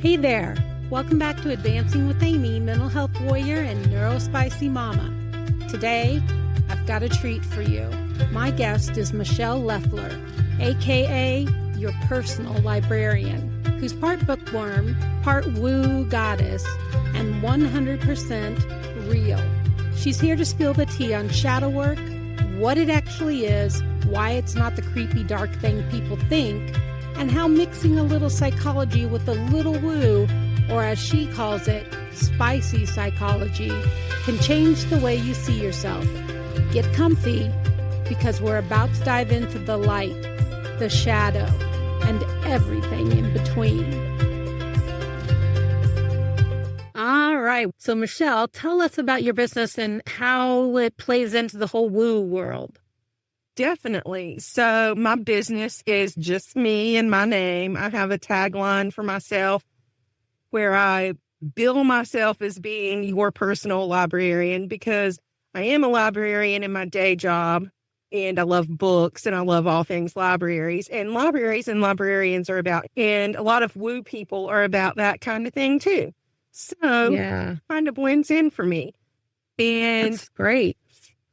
Hey there! Welcome back to Advancing with Amy, mental health warrior and neurospicy mama. Today, I've got a treat for you. My guest is Michele Lefler, aka your personal librarian, who's part bookworm, part woo goddess, and 100% real. She's here to spill the tea on shadow work, what it actually is, why it's not the creepy dark thing people think, and how mixing a little psychology with a little woo, or as she calls it, spicy psychology, can change the way you see yourself. Get comfy, because we're about to dive into the light, the shadow, and everything in between. All right. So, Michele, tell us about your business and how it plays into the whole woo world. Definitely. So my business is just me and my name. I have a tagline for myself where I bill myself as being your personal librarian, because I am a librarian in my day job and I love books and I love all things libraries, and libraries and librarians are about, and a lot of woo people are about that kind of thing too. So Yeah, kind of blends in for me. And that's great.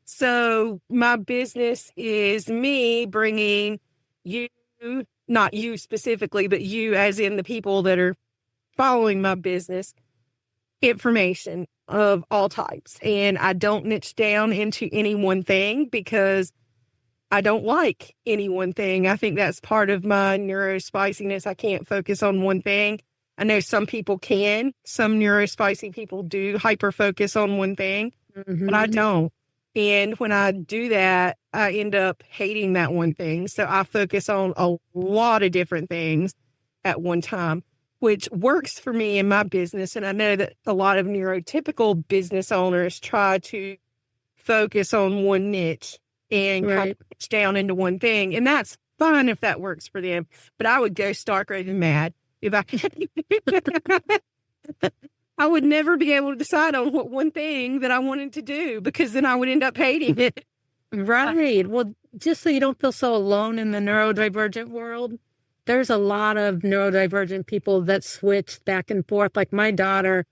so my business is me bringing you, not you specifically, but you as in the people that are following my business, information of all types. And I don't niche down into any one thing because I don't like any one thing. I think that's part of my neurospiciness. I can't focus on one thing. I know some people can. Some neurospicy people do hyper focus on one thing, but I don't. And when I do that, I end up hating that one thing. So I focus on a lot of different things at one time, which works for me in my business. And I know that a lot of neurotypical business owners try to focus on one niche and kind of niche down into one thing. And that's fine if that works for them. But I would go stark raving mad if I I would never be able to decide on what one thing that I wanted to do, because then I would end up hating it. Right. Well, just so you don't feel so alone in the neurodivergent world, there's a lot of neurodivergent people that switch back and forth. Like my daughter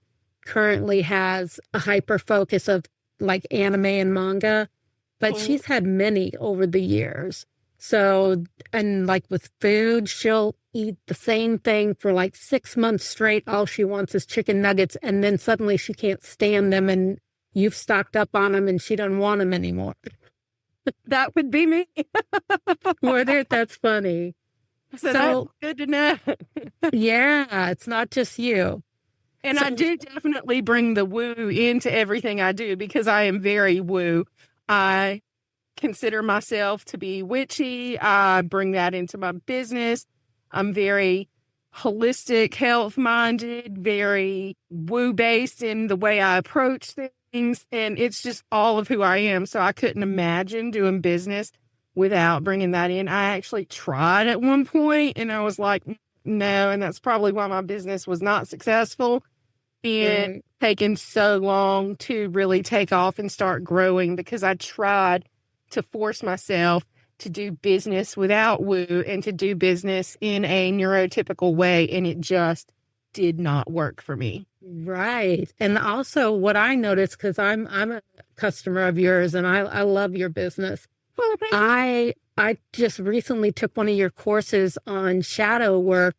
currently has a hyper focus of like anime and manga, but she's had many over the years. So, and like with food, she'll eat the same thing for like 6 months straight. All she wants is chicken nuggets. And then suddenly she can't stand them and you've stocked up on them and she doesn't want them anymore. That would be me. That's funny. So that's good to know. Yeah, it's not just you. And I do definitely bring the woo into everything I do, because I am very woo. I consider myself to be witchy. I bring that into my business. I'm very holistic, health-minded, very woo-based in the way I approach things. And it's just all of who I am. So I couldn't imagine doing business without bringing that in. I actually tried at one point and I was like, no. And that's probably why my business was not successful and taken so long to really take off and start growing, because I tried to force myself to do business without woo and to do business in a neurotypical way. And it just did not work for me. Right. And also what I noticed, because I'm a customer of yours and I love your business. I just recently took one of your courses on shadow work,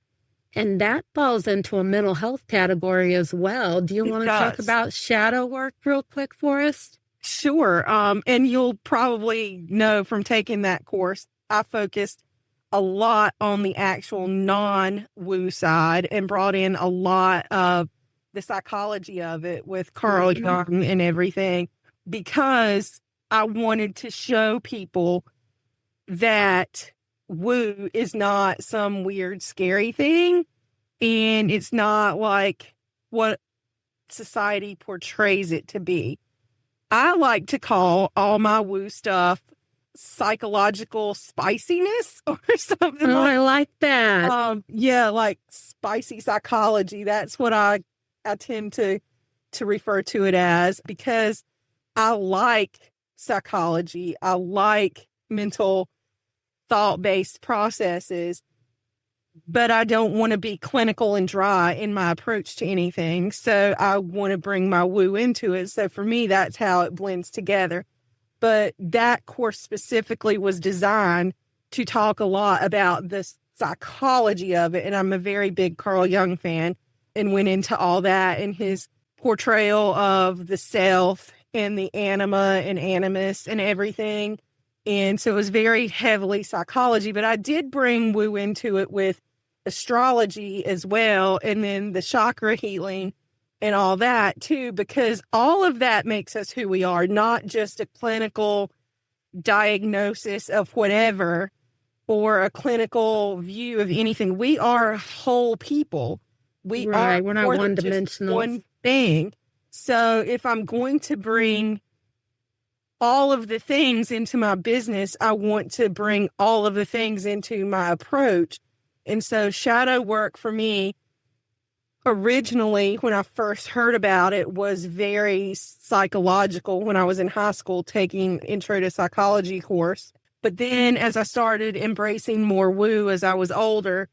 and that falls into a mental health category as well. Do you want to talk about shadow work real quick for us? Sure. And you'll probably know from taking that course, I focused a lot on the actual non-woo side and brought in a lot of the psychology of it with Carl Jung and everything, because I wanted to show people that woo is not some weird, scary thing. And it's not like what society portrays it to be. I like to call all my woo stuff psychological spiciness or something. I like that. Yeah, like spicy psychology. That's what I tend to refer to it as, because I like psychology. I like mental thought-based processes. but I don't want to be clinical and dry in my approach to anything. So I want to bring my woo into it. So for me, that's how it blends together. But that course specifically was designed to talk a lot about the psychology of it. And I'm a very big Carl Jung fan, and went into all that and his portrayal of the self and the anima and animus and everything. And so it was very heavily psychology, but I did bring woo into it with astrology as well. And then the chakra healing and all that too, because all of that makes us who we are, not just a clinical diagnosis of whatever or a clinical view of anything. We are whole people. We are We're not more than one just dimensional. one thing. So if I'm going to bring all of the things into my business, I want to bring all of the things into my approach. And so shadow work for me, originally, when I first heard about it, was very psychological when I was in high school taking intro to psychology course. But then as I started embracing more woo as I was older,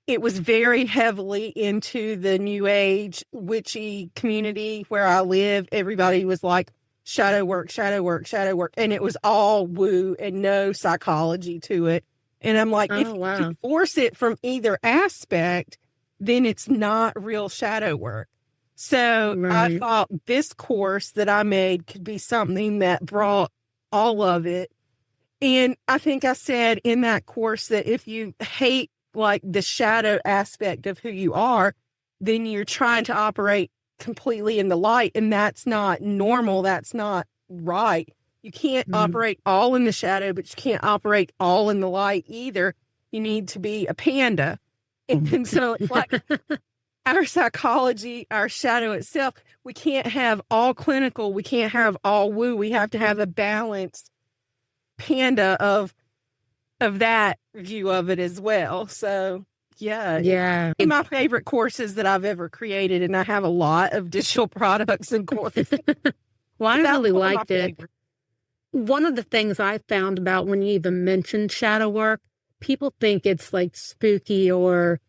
it was very heavily into the new age witchy community where I live. Everybody was like, shadow work, shadow work, shadow work. And it was all woo and no psychology to it. And I'm like, if you force it from either aspect, then it's not real shadow work. So I thought this course that I made could be something that brought all of it. And I think I said in that course that if you hate like the shadow aspect of who you are, then you're trying to operate completely in the light. And that's not normal. That's not right. You can't operate all in the shadow, but you can't operate all in the light either. You need to be a panda. And so it's like our psychology, our shadow itself, we can't have all clinical. We can't have all woo. We have to have a balanced panda of that view of it as well. So yeah. My favorite courses that I've ever created, and I have a lot of digital products and courses. Well, I really liked it. One of the things I found about when you even mentioned shadow work, people think it's like spooky or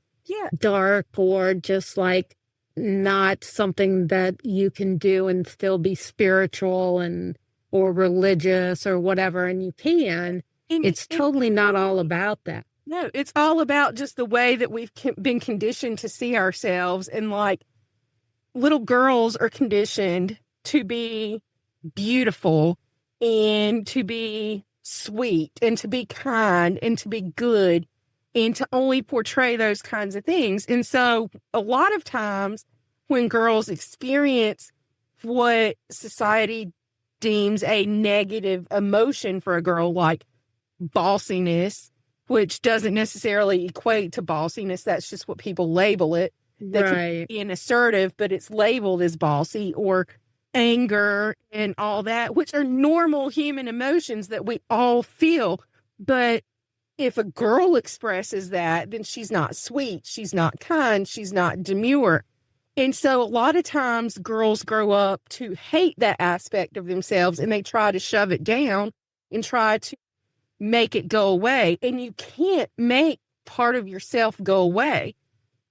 dark or just like not something that you can do and still be spiritual and or religious or whatever. And you can. It's totally not all about that. No, it's all about just the way that we've been conditioned to see ourselves. And like little girls are conditioned to be beautiful and to be sweet and to be kind and to be good and to only portray those kinds of things. And so a lot of times when girls experience what society deems a negative emotion for a girl, like bossiness, which doesn't necessarily equate to bossiness. That's just what people label it. That can be an assertive, but it's labeled as bossy, or anger and all that, which are normal human emotions that we all feel. But if a girl expresses that, then she's not sweet, she's not kind, she's not demure. And so a lot of times girls grow up to hate that aspect of themselves, and they try to shove it down and try to make it go away. And you can't make part of yourself go away.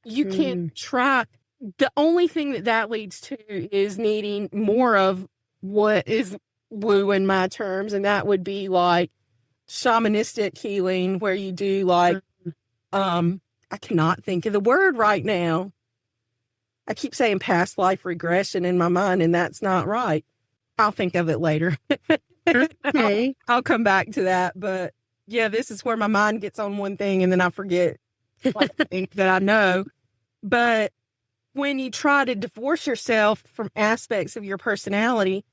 You can try. The only thing that leads to is needing more of what is woo in my terms. And that would be like shamanistic healing, where you do like, I cannot think of the word right now. I keep saying past life regression in my mind, and that's not right. I'll think of it later. Okay. I'll come back to that. But yeah, this is where my mind gets on one thing and then I forget like, things that I know. But when you try to divorce yourself from aspects of your personality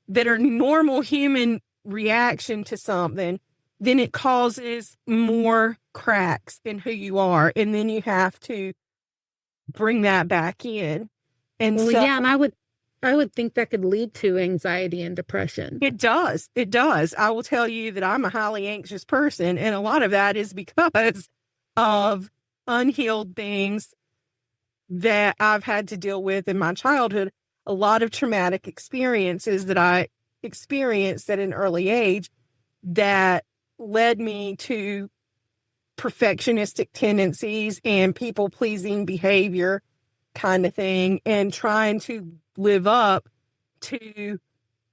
that are normal human reaction to something, then it causes more cracks in who you are. And then you have to bring that back in. And and I would think that could lead to anxiety and depression. It does. It does. I will tell you that I'm a highly anxious person, and a lot of that is because of unhealed things that I've had to deal with in my childhood. A lot of traumatic experiences that I experienced at an early age that led me to perfectionistic tendencies and people-pleasing behavior kind of thing, and trying to live up to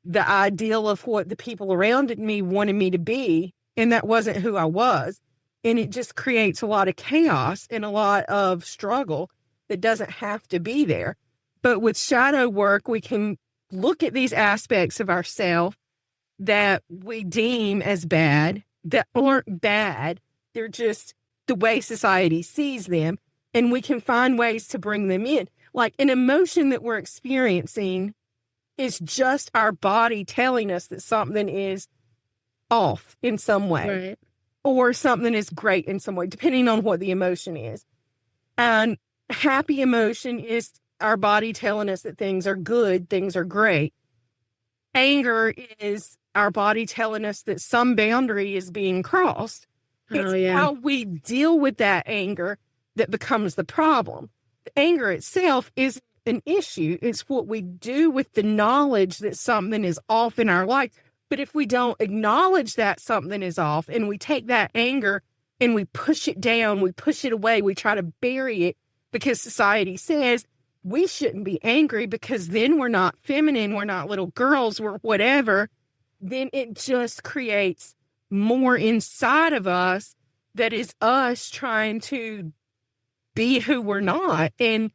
the ideal of what the people around me wanted me to be. And that wasn't who I was. And it just creates a lot of chaos and a lot of struggle that doesn't have to be there. But with shadow work, we can look at these aspects of ourselves that we deem as bad, that aren't bad. They're just the way society sees them. And we can find ways to bring them in. Like an emotion that we're experiencing is just our body telling us that something is off in some way. Right. Or something is great in some way, depending on what the emotion is. And happy emotion is our body telling us that things are good, things are great. Anger is our body telling us that some boundary is being crossed. It's how we deal with that anger that becomes the problem. The anger itself is an issue. It's what we do with the knowledge that something is off in our life. But if we don't acknowledge that something is off and we take that anger and we push it down, we push it away, we try to bury it because society says we shouldn't be angry because then we're not feminine, we're not little girls, we're whatever, then it just creates more inside of us that is us trying to be who we're not. And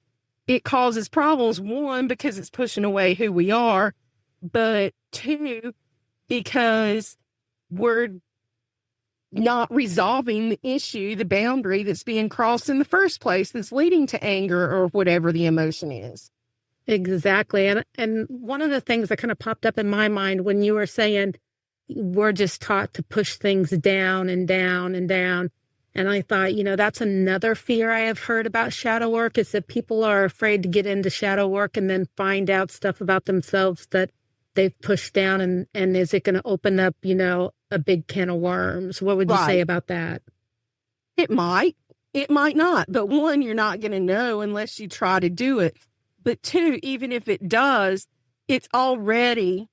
it causes problems, one, because it's pushing away who we are, but two, because we're not resolving the issue, the boundary that's being crossed in the first place that's leading to anger or whatever the emotion is. Exactly. And one of the things that kind of popped up in my mind when you were saying we're just taught to push things down and down and down. And I thought, that's another fear I have heard about shadow work is that people are afraid to get into shadow work and then find out stuff about themselves that they've pushed down, and is it going to open up, a big can of worms? What would you say about that? It might not. But one, you're not going to know unless you try to do it. But two, even if it does, it's already,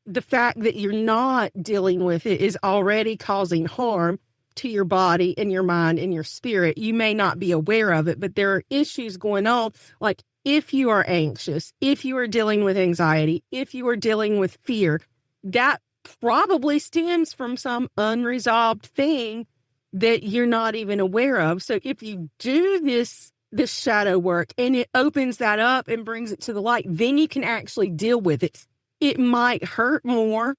the fact that you're not dealing with it is already causing harm to your body and your mind and your spirit. You may not be aware of it, but there are issues going on. Like if you are anxious, if you are dealing with anxiety, if you are dealing with fear, that probably stems from some unresolved thing that you're not even aware of. So if you do this shadow work and it opens that up and brings it to the light, then you can actually deal with it. It might hurt more,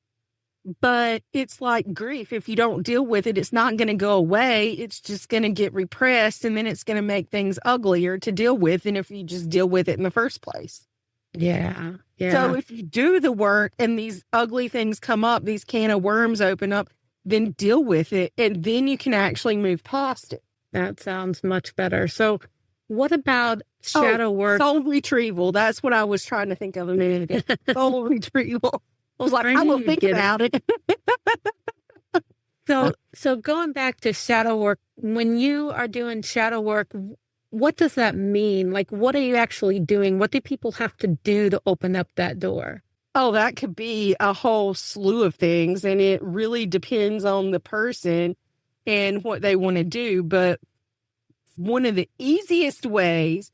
but it's like grief. If you don't deal with it, it's not going to go away. It's just going to get repressed, and then it's going to make things uglier to deal with than if you just deal with it in the first place. Yeah. So if you do the work and these ugly things come up, these can of worms open up, then deal with it, and then you can actually move past it. That sounds much better. So what about shadow work? Soul retrieval. That's what I was trying to think of a minute ago. Soul retrieval. I was like, I'm going to think about it. So going back to shadow work, when you are doing shadow work, what does that mean? Like, what are you actually doing? What do people have to do to open up that door? Oh, that could be a whole slew of things. And it really depends on the person and what they want to do. But one of the easiest ways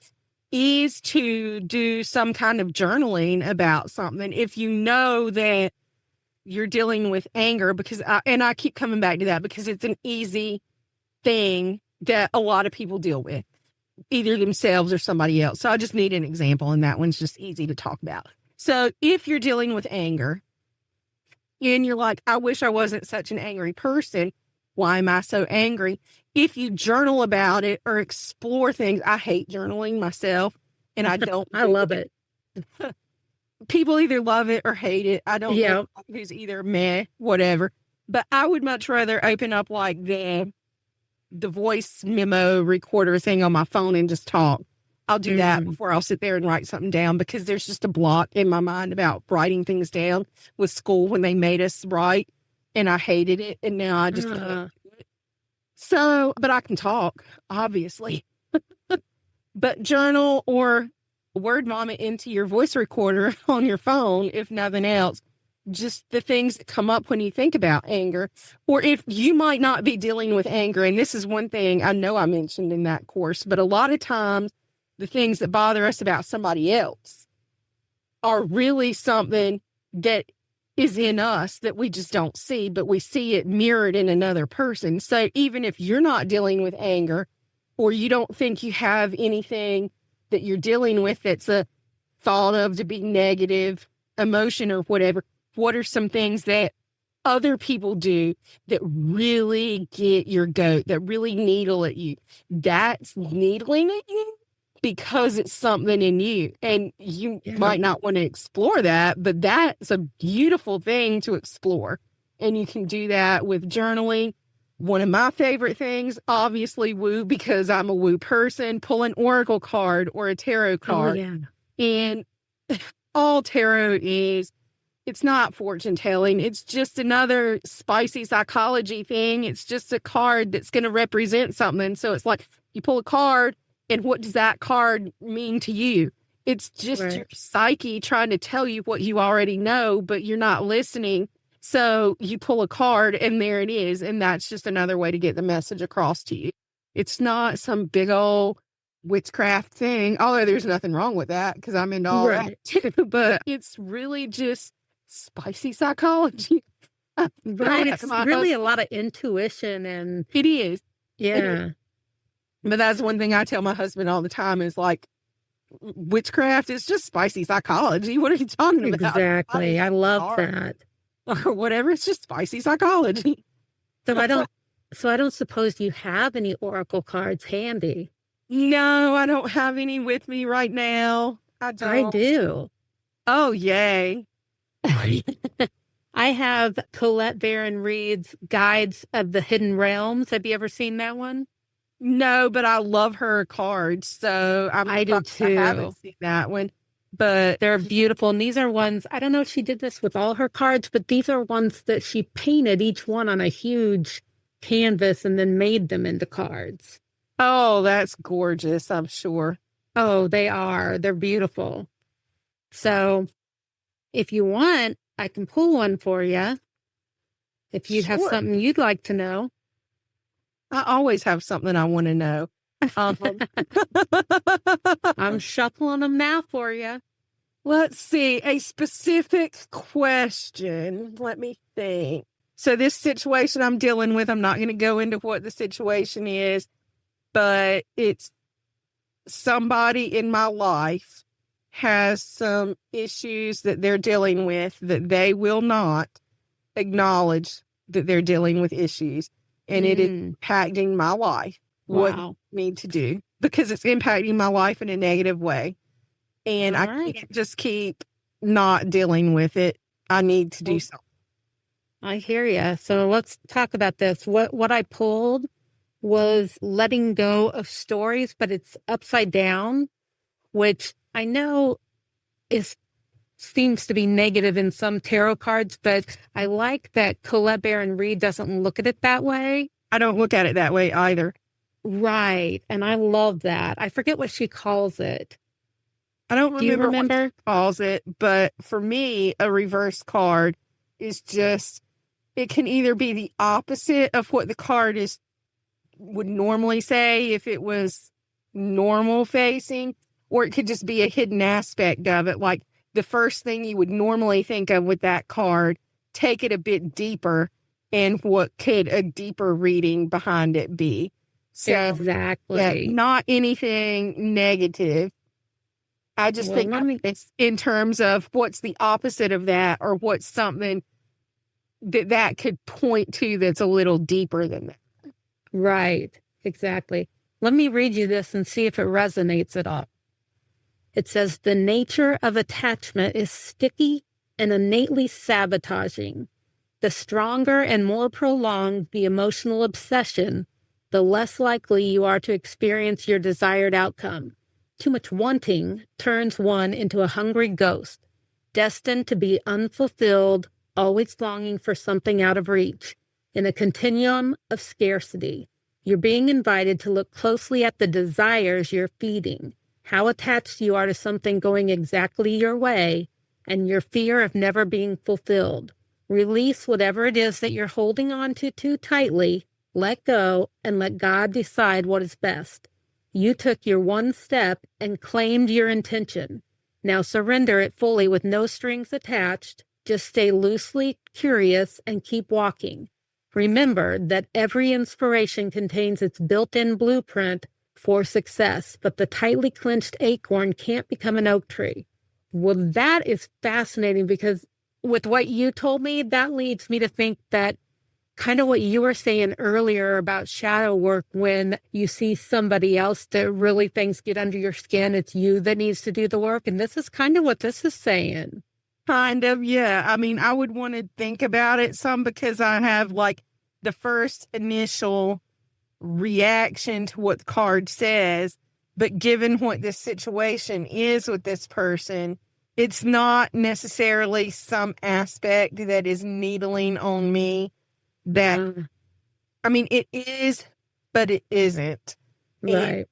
is to do some kind of journaling about something. If you know that you're dealing with anger, because I keep coming back to that because it's an easy thing that a lot of people deal with, either themselves or somebody else. So I just need an example, and that one's just easy to talk about. So if you're dealing with anger and you're like, I wish I wasn't such an angry person. Why am I so angry? If you journal about it or explore things, I hate journaling myself, and I don't. I love it. People either love it or hate it. I don't know who's either meh, whatever. But I would much rather open up like the voice memo recorder thing on my phone and just talk. I'll do that before I'll sit there and write something down, because there's just a block in my mind about writing things down with school when they made us write, and I hated it. And now I just can't do it. So, but I can talk, obviously. But journal or word vomit into your voice recorder on your phone, if nothing else, just the things that come up when you think about anger, or if you might not be dealing with anger. And this is one thing I know I mentioned in that course, but a lot of times the things that bother us about somebody else are really something that is in us that we just don't see, but we see it mirrored in another person. So even if you're not dealing with anger, or you don't think you have anything that you're dealing with that's a thought of to be negative emotion or whatever, what are some things that other people do that really get your goat, that really needle at you? That's needling at you because it's something in you. And you might not want to explore that, but that's a beautiful thing to explore. And you can do that with journaling. One of my favorite things, obviously woo, because I'm a woo person, pull an oracle card or a tarot card. Oh, yeah. And all tarot is, it's not fortune telling. It's just another spicy psychology thing. It's just a card that's going to represent something. So it's like you pull a card, and what does that card mean to you? It's just your psyche trying to tell you what you already know, but you're not listening. So you pull a card and there it is. And that's just another way to get the message across to you. It's not some big old witchcraft thing, although there's nothing wrong with that because I'm into all that too. But it's really just spicy psychology. Right. It's really a lot of intuition, and it is. Yeah. But that's one thing I tell my husband all the time is like, witchcraft is just spicy psychology. What are you talking about? Exactly. I love that. Or whatever. It's just spicy psychology. So I don't suppose you have any oracle cards handy. No, I don't have any with me right now. I don't. I do. Oh, yay. I have Colette Baron Reed's Guides of the Hidden Realms. Have you ever seen that one? No, but I love her cards. So I do too. I haven't seen that one, but they're beautiful. And these are ones, I don't know if she did this with all her cards, but these are ones that she painted each one on a huge canvas and then made them into cards. Oh, that's gorgeous, I'm sure. Oh, they are. They're beautiful. So if you want, I can pull one for you. If you have something you'd like to know. I always have something I want to know. I'm shuffling them now for you. Let's see. A specific question. Let me think. So this situation I'm dealing with, I'm not going to go into what the situation is, but it's somebody in my life has some issues that they're dealing with that they will not acknowledge that they're dealing with issues. And it is impacting my life. What I need to do, because it's impacting my life in a negative way. And I can't just keep not dealing with it. I need to do something. I hear you. So let's talk about this. What I pulled was letting go of stories, but it's upside down, which I know seems to be negative in some tarot cards, but I like that Colette Baron Reed doesn't look at it that way. I don't look at it that way either. Right. And I love that. I forget what she calls it. I don't remember, Do you remember? what she calls it, but for me, a reverse card is just, it can either be the opposite of what the card would normally say if it was normal facing, or it could just be a hidden aspect of it. Like the first thing you would normally think of with that card, take it a bit deeper, and what could a deeper reading behind it be? So, exactly. Not anything negative. I just think it's in terms of what's the opposite of that, or what's something that could point to that's a little deeper than that. Right. Exactly. Let me read you this and see if it resonates at all. It says, the nature of attachment is sticky and innately sabotaging. The stronger and more prolonged the emotional obsession, the less likely you are to experience your desired outcome. Too much wanting turns one into a hungry ghost, destined to be unfulfilled, always longing for something out of reach. In a continuum of scarcity, you're being invited to look closely at the desires you're feeding, how attached you are to something going exactly your way, and your fear of never being fulfilled. Release whatever it is that you're holding on to too tightly, let go, and let God decide what is best. You took your one step and claimed your intention. Now surrender it fully with no strings attached. Just stay loosely curious and keep walking. Remember that every inspiration contains its built-in blueprint for success, but the tightly clenched acorn can't become an oak tree. Well, that is fascinating because with what you told me, that leads me to think that kind of what you were saying earlier about shadow work, when you see somebody else that really things get under your skin, it's you that needs to do the work. And this is kind of what this is saying. Kind of, yeah. I mean, I would want to think about it some because I have like the first initial reaction to what the card says. But given what this situation is with this person, it's not necessarily some aspect that is needling on me. That, I mean, it is, but it isn't. Right.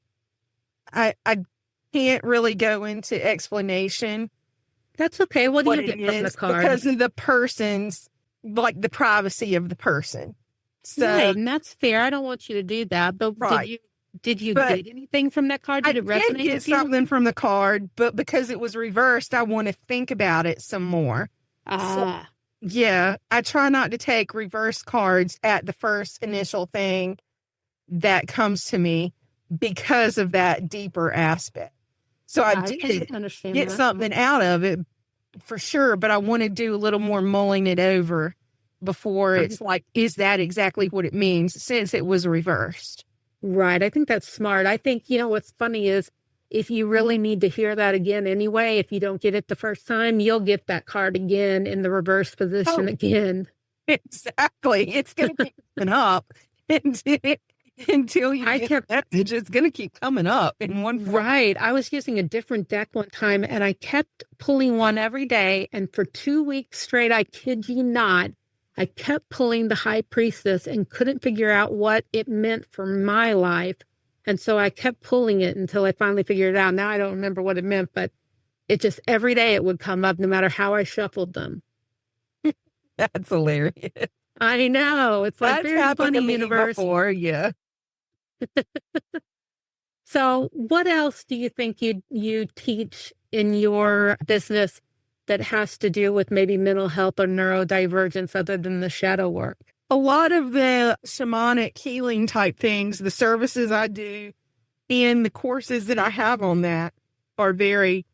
And I can't really go into explanation. That's okay. What do you get from the card? Because of the person's, like the privacy of the person. So, right, and that's fair. I don't want you to do that. But right. did you get anything from that card? Did it resonate with you? I did get something from the card, but because it was reversed, I want to think about it some more. So, yeah, I try not to take reverse cards at the first initial thing that comes to me because of that deeper aspect. So I did get something out of it for sure, but I want to do a little more mulling it over before it's like, is that exactly what it means since it was reversed? Right. I think that's smart. I think, what's funny is if you really need to hear that again anyway, if you don't get it the first time, you'll get that card again in the reverse position again. Exactly. It's going to keep coming up until you get the message. It's going to keep coming up in one form. Right. I was using a different deck one time and I kept pulling one every day. And for 2 weeks straight, I kid you not, I kept pulling the High Priestess and couldn't figure out what it meant for my life. And so I kept pulling it until I finally figured it out. Now I don't remember what it meant, but it just every day it would come up no matter how I shuffled them. That's hilarious. I know. It's like very funny universe. Before, yeah. So what else do you think you teach in your business that has to do with maybe mental health or neurodivergence other than the shadow work? A lot of the shamanic healing type things, the services I do and the courses that I have on that are very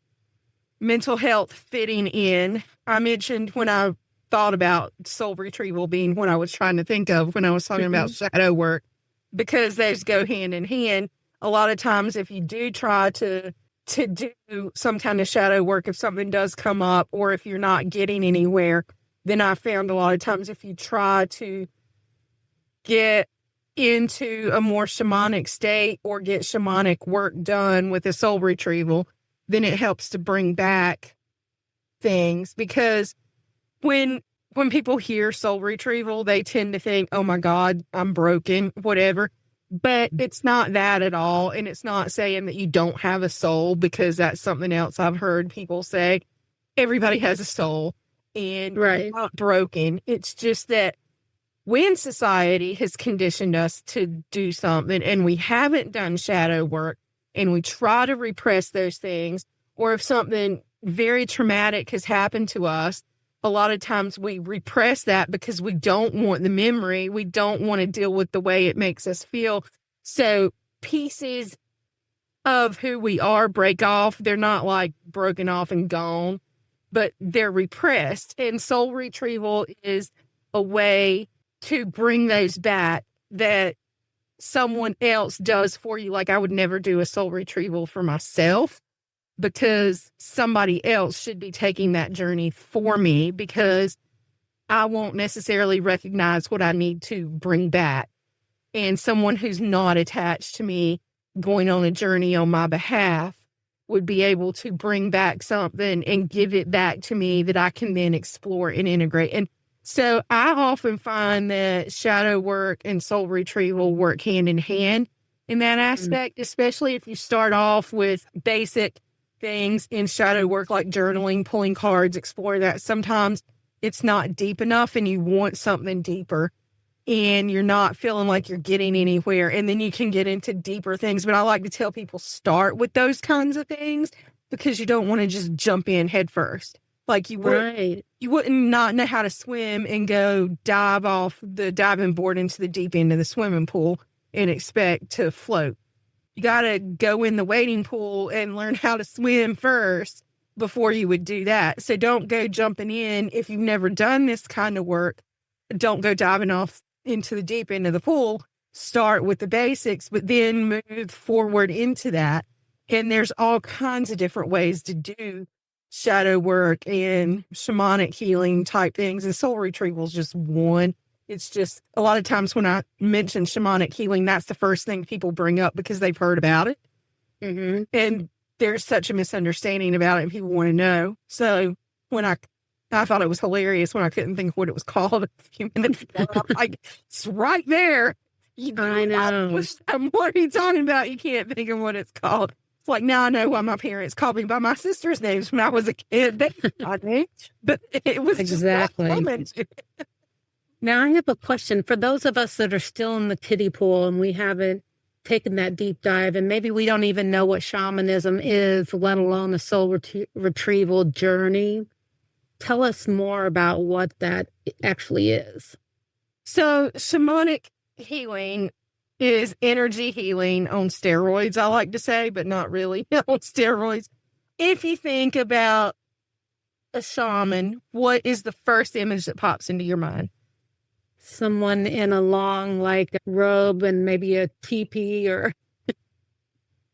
mental health fitting in. I mentioned when I thought about soul retrieval being what I was trying to think of when I was talking about shadow work, because those go hand in hand. A lot of times if you do try to do some kind of shadow work, if something does come up or if you're not getting anywhere, then I found a lot of times if you try to get into a more shamanic state or get shamanic work done with a soul retrieval, then it helps to bring back things. Because when people hear soul retrieval, they tend to think, oh my God, I'm broken, whatever. But it's not that at all. And it's not saying that you don't have a soul, because that's something else I've heard people say. Everybody has a soul. And you're not broken. It's just that when society has conditioned us to do something and we haven't done shadow work and we try to repress those things, or if something very traumatic has happened to us, a lot of times we repress that because we don't want the memory. We don't want to deal with the way it makes us feel. So pieces of who we are break off. They're not like broken off and gone, but they're repressed. And soul retrieval is a way to bring those back that someone else does for you. Like I would never do a soul retrieval for myself, because somebody else should be taking that journey for me, because I won't necessarily recognize what I need to bring back. And someone who's not attached to me going on a journey on my behalf would be able to bring back something and give it back to me that I can then explore and integrate. And so I often find that shadow work and soul retrieval work hand in hand in that aspect, especially if you start off with basic things in shadow work, like journaling, pulling cards, exploring that. Sometimes it's not deep enough and you want something deeper and you're not feeling like you're getting anywhere. And then you can get into deeper things. But I like to tell people start with those kinds of things because you don't want to just jump in head first. Like you wouldn't not know how to swim and go dive off the diving board into the deep end of the swimming pool and expect to float. You got to go in the wading pool and learn how to swim first before you would do that. So don't go jumping in if you've never done this kind of work. Don't go diving off into the deep end of the pool. Start with the basics, but then move forward into that. And there's all kinds of different ways to do shadow work and shamanic healing type things. And soul retrieval is just one. It's just a lot of times when I mention shamanic healing, that's the first thing people bring up because they've heard about it. Mm-hmm. And there's such a misunderstanding about it and people want to know. So when I thought it was hilarious when I couldn't think of what it was called a few minutes ago. I'm like, it's right there. I know. What are you talking about? You can't think of what it's called. It's like, now I know why my parents called me by my sister's names when I was a kid. They got me, but it was exactly. Now I have a question for those of us that are still in the kiddie pool and we haven't taken that deep dive, and maybe we don't even know what shamanism is, let alone a soul retrieval journey. Tell us more about what that actually is. So shamanic healing is energy healing on steroids, I like to say, but not really on steroids. If you think about a shaman, what is the first image that pops into your mind? Someone in a long, robe and maybe a teepee or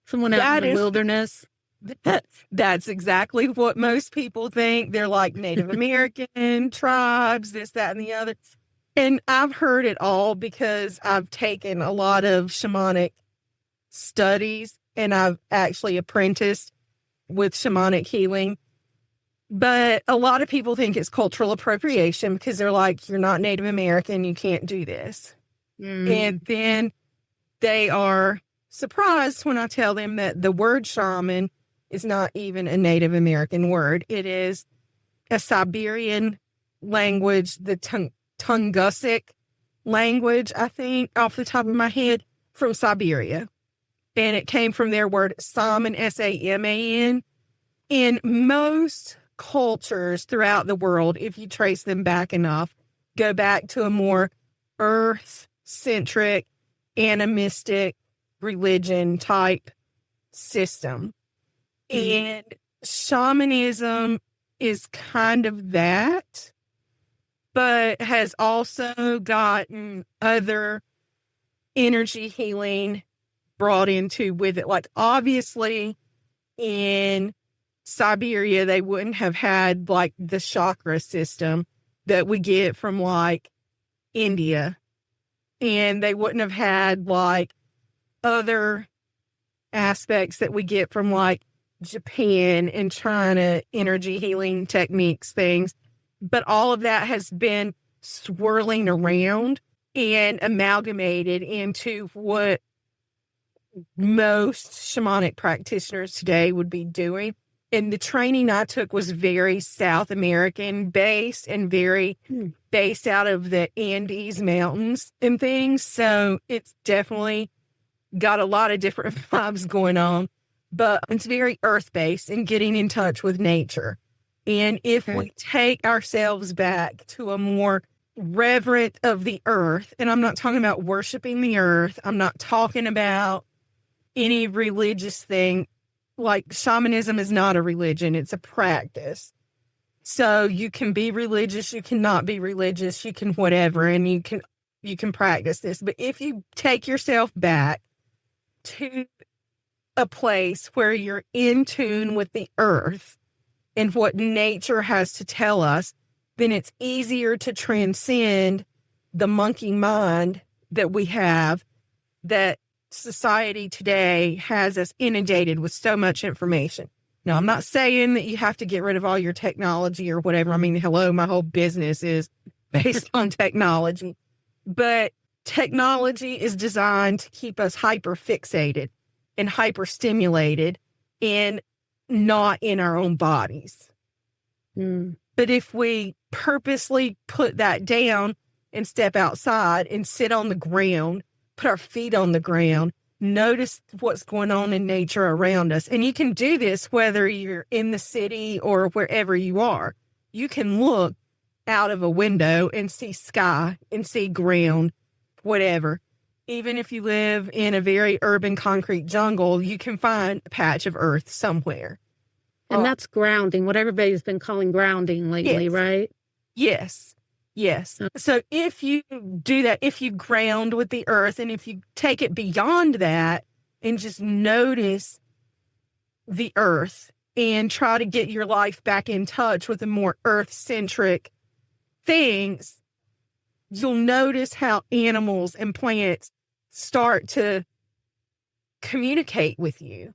someone out in the wilderness. That's exactly what most people think. They're like Native American tribes, this, that, and the other. And I've heard it all because I've taken a lot of shamanic studies and I've actually apprenticed with shamanic healing. But a lot of people think it's cultural appropriation because they're like, you're not Native American, you can't do this. And then they are surprised when I tell them that the word shaman is not even a Native American word. It is a Siberian language, the Tungusic language, I think, off the top of my head, from Siberia. And it came from their word Saman, S-A-M-A-N. In most cultures throughout the world, if you trace them back enough, go back to a more earth-centric, animistic religion type system. And shamanism is kind of that, but has also gotten other energy healing brought into with it. Like obviously in Siberia, they wouldn't have had like the chakra system that we get from like India. And they wouldn't have had like other aspects that we get from like Japan and China, energy healing techniques, things. But all of that has been swirling around and amalgamated into what most shamanic practitioners today would be doing. And the training I took was very South American based and very based out of the Andes mountains and things. So it's definitely got a lot of different vibes going on, but it's very earth based and getting in touch with nature. And if we take ourselves back to a more reverent of the earth, and I'm not talking about worshiping the earth, I'm not talking about any religious thing. Like shamanism is not a religion, it's a practice. So you can be religious, you cannot be religious, you can whatever, and you can practice this. But if you take yourself back to a place where you're in tune with the earth and what nature has to tell us, then it's easier to transcend the monkey mind that we have, that society today has us inundated with so much information. Now, I'm not saying that you have to get rid of all your technology or whatever. I mean, hello, my whole business is based on technology. But technology is designed to keep us hyper fixated and hyper stimulated and not in our own bodies. Mm. But if we purposely put that down and step outside and sit on the ground, put our feet on the ground, notice what's going on in nature around us. And you can do this whether you're in the city or wherever you are. You can look out of a window and see sky and see ground, whatever. Even if you live in a very urban concrete jungle, you can find a patch of earth somewhere. And that's grounding, what everybody's been calling grounding lately, Yes. right? Yes. Yes. So if you do that, if you ground with the earth, and if you take it beyond that and just notice the earth and try to get your life back in touch with the more earth-centric things, you'll notice how animals and plants start to communicate with you.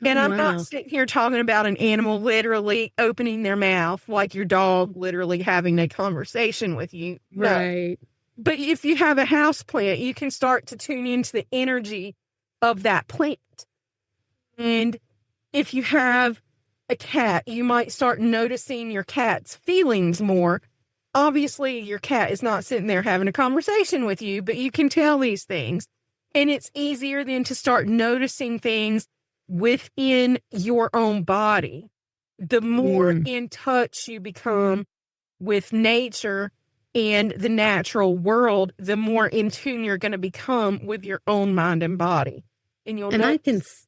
And I'm not sitting here talking about an animal literally opening their mouth like your dog literally having a conversation with you. Right. No. But if you have a house plant, you can start to tune into the energy of that plant. And if you have a cat, you might start noticing your cat's feelings more. Obviously, your cat is not sitting there having a conversation with you, but you can tell these things. And it's easier then to start noticing things within your own body. The more in touch you become with nature and the natural world, the more in tune you're going to become with your own mind and body. And you'll notice,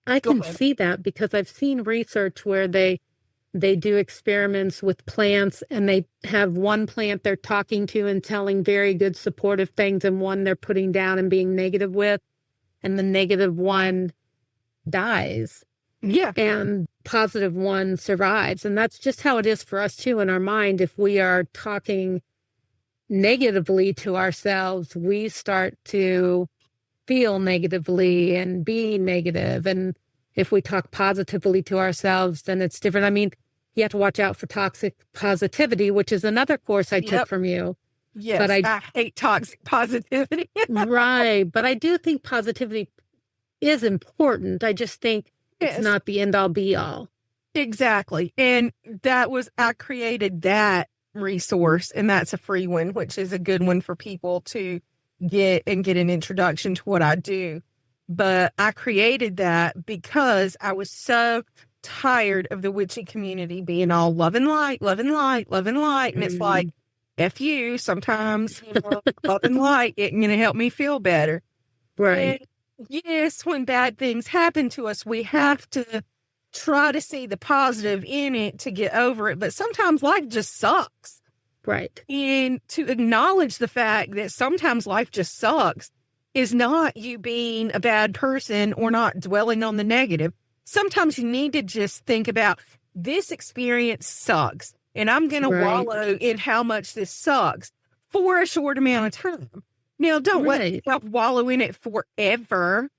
I can see that because I've seen research where they do experiments with plants, and they have one plant they're talking to and telling very good supportive things, and one they're putting down and being negative with, and the negative one dies. Yeah. And positive one survives. And that's just how it is for us too in our mind. If we are talking negatively to ourselves, we start to feel negatively and be negative. And if we talk positively to ourselves, then it's different. I mean, you have to watch out for toxic positivity, which is another course I took from you. Yes, but I hate toxic positivity. Right. But I do think positivity is important. I just think it's not the end all be all. Exactly. And I created that resource, and that's a free one, which is a good one for people to get an introduction to what I do. But I created that because I was so tired of the witchy community being all love and light, love and light, love and light. And it's like, F you, sometimes love and light isn't going to help me feel better. Right. And yes, when bad things happen to us, we have to try to see the positive in it to get over it. But sometimes life just sucks. Right. And to acknowledge the fact that sometimes life just sucks is not you being a bad person or not dwelling on the negative. Sometimes you need to just think about, this experience sucks, and I'm going to wallow in how much this sucks for a short amount of time. Now, don't let yourself wallow in it forever,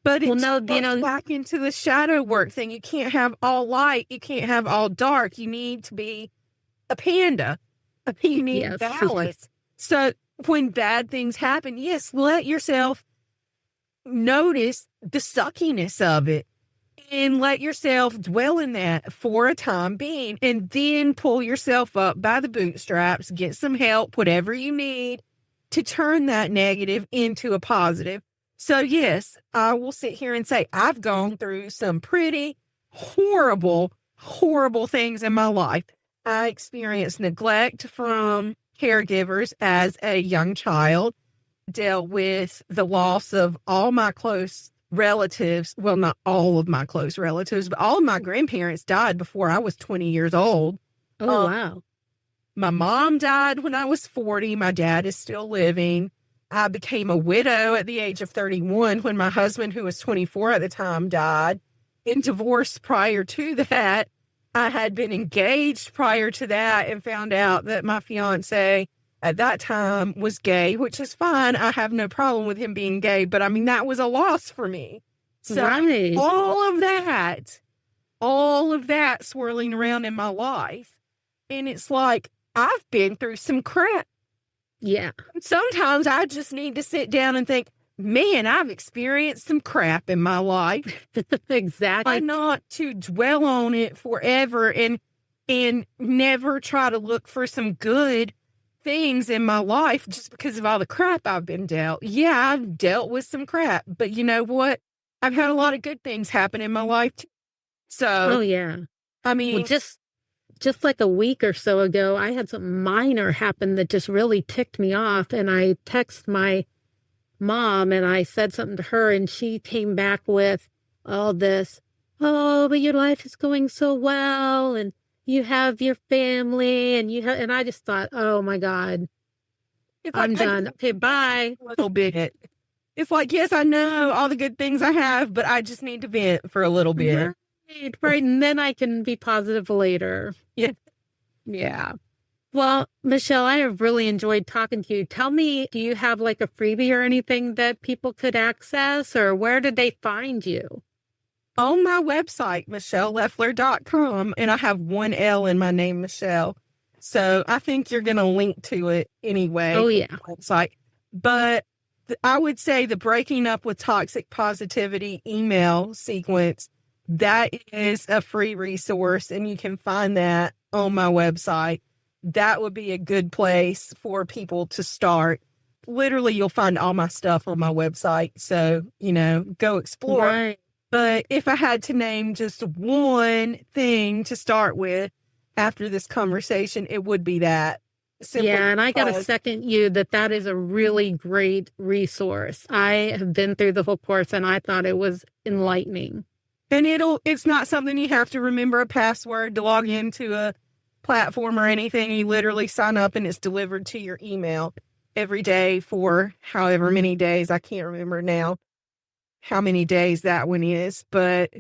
but it's back into the shadow work thing. You can't have all light. You can't have all dark. You need to be a panda. You need balance. So when bad things happen, yes, let yourself notice the suckiness of it and let yourself dwell in that for a time being, and then pull yourself up by the bootstraps, get some help, whatever you need, to turn that negative into a positive. So yes, I will sit here and say I've gone through some pretty horrible, horrible things in my life. I experienced neglect from caregivers as a young child, dealt with the loss of all my close relatives. Well, not all of my close relatives, but all of my grandparents died before I was 20 years old. Oh, wow. My mom died when I was 40. My dad is still living. I became a widow at the age of 31 when my husband, who was 24 at the time, died. And divorced prior to that. I had been engaged prior to that and found out that my fiance at that time was gay, which is fine. I have no problem with him being gay, but I mean, that was a loss for me. So all of that swirling around in my life. And it's like, I've been through some crap. Yeah. Sometimes I just need to sit down and think, man, I've experienced some crap in my life. Exactly. Why not to dwell on it forever and never try to look for some good things in my life just because of all the crap I've been dealt. Yeah, I've dealt with some crap, but you know what? I've had a lot of good things happen in my life too. Oh So, yeah. I Well, mean, just like a week or so ago, I had something minor happen that just really ticked me off, and I texted my mom and I said something to her, and she came back with all this, oh, but your life is going so well, and you have your family, and and I just thought, oh my God, it's like I'm done. Okay, bye. a little bit. It's like, yes, I know all the good things I have, but I just need to vent for a little bit. Right. And then I can be positive later. Yeah. Yeah. Well, Michelle, I have really enjoyed talking to you. Tell me, do you have like a freebie or anything that people could access, or where did they find you? On my website, michelelefler.com, and I have one L in my name, Michelle. So I think you're going to link to it anyway. Oh, yeah. Website. But I would say the Breaking Up with Toxic Positivity email sequence, that is a free resource, and you can find that on my website. That would be a good place for people to start. Literally, you'll find all my stuff on my website. So, go explore. Right. But if I had to name just one thing to start with after this conversation, it would be that. Yeah, and I got to second you that is a really great resource. I have been through the whole course, and I thought it was enlightening. And it's not something you have to remember a password to log into a platform or anything. You literally sign up and it's delivered to your email every day for however many days. I can't remember now how many days that one is, but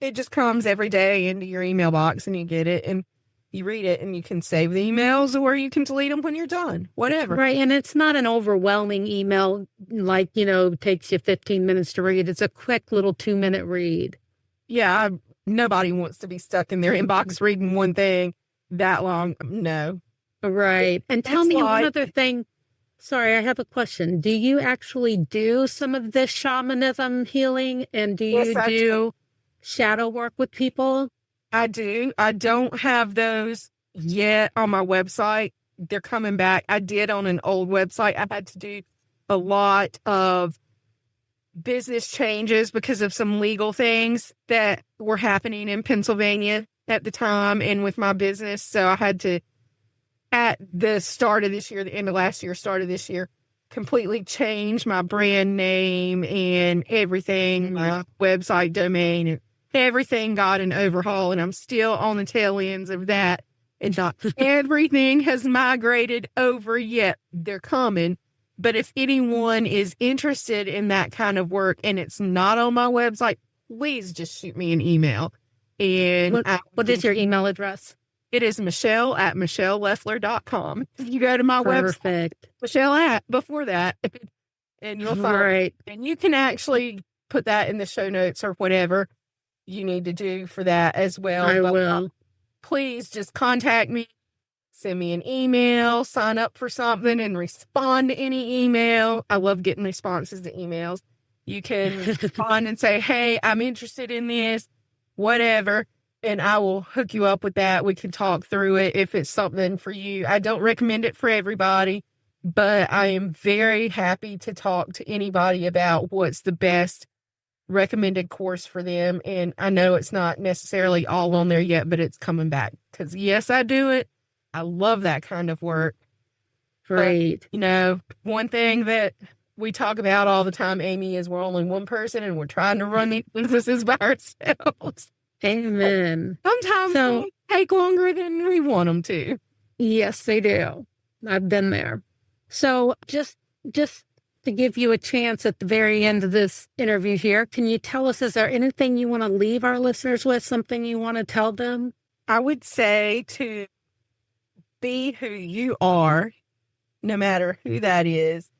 it just comes every day into your email box and you get it and you read it and you can save the emails or you can delete them when you're done, whatever. Right. And it's not an overwhelming email, like, takes you 15 minutes to read. It's a quick little 2-minute read. Yeah. Nobody wants to be stuck in their inbox reading one thing that long. No. Right. And tell me one other thing. Sorry, I have a question. Do you actually do some of this shamanism healing? And do you do shadow work with people? I do. I don't have those yet on my website. They're coming back. I did on an old website. I had to do a lot of business changes because of some legal things that were happening in Pennsylvania at the time and with my business. So I had to, at the start of this year, the end of last year, start of this year, completely change my brand name and everything, my website domain, and everything got an overhaul, and I'm still on the tail ends of that. And not everything has migrated over yet. They're coming. But if anyone is interested in that kind of work and it's not on my website, please just shoot me an email. And what is your email address? It is Michele@michelelefler.com. You go to my website, Michelle before that, and you'll find it. And you can actually put that in the show notes or whatever you need to do for that as well. I will. Please just contact me, send me an email, sign up for something, and respond to any email. I love getting responses to emails. You can respond and say, hey, I'm interested in this, whatever, and I will hook you up with that. We can talk through it if it's something for you. I don't recommend it for everybody, but I am very happy to talk to anybody about what's the best recommended course for them. And I know it's not necessarily all on there yet, but it's coming back because yes, I do it. I love that kind of work. Great. But, one thing that we talk about all the time, Amy, is we're only one person and we're trying to run these businesses by ourselves. Amen. Sometimes they take longer than we want them to. Yes, they do. I've been there. So just to give you a chance at the very end of this interview here, can you tell us, is there anything you want to leave our listeners with, something you want to tell them? I would say to be who you are, no matter who that is.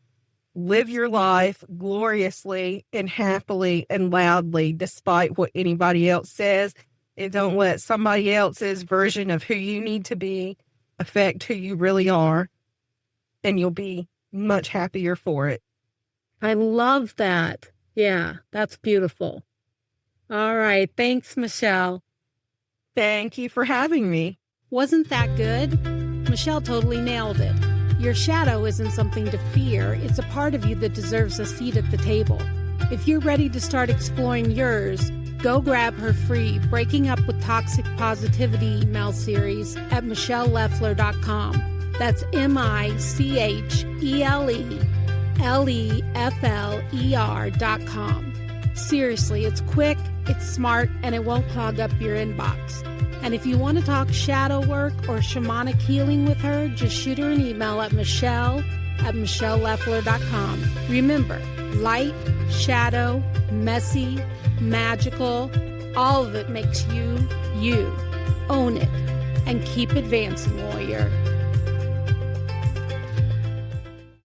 Live your life gloriously and happily and loudly, despite what anybody else says. And don't let somebody else's version of who you need to be affect who you really are. And you'll be much happier for it. I love that. Yeah, that's beautiful. All right. Thanks, Michele. Thank you for having me. Wasn't that good? Michele totally nailed it. Your shadow isn't something to fear. It's a part of you that deserves a seat at the table. If you're ready to start exploring yours, go grab her free Breaking Up with Toxic Positivity email series at michelelefler.com. That's MICHELELEFLER.com. Seriously, it's quick, it's smart, and it won't clog up your inbox. And if you want to talk shadow work or shamanic healing with her, just shoot her an email at michele@michelelefler.com. Remember, light, shadow, messy, magical, all of it makes you, you. Own it and keep advancing, warrior.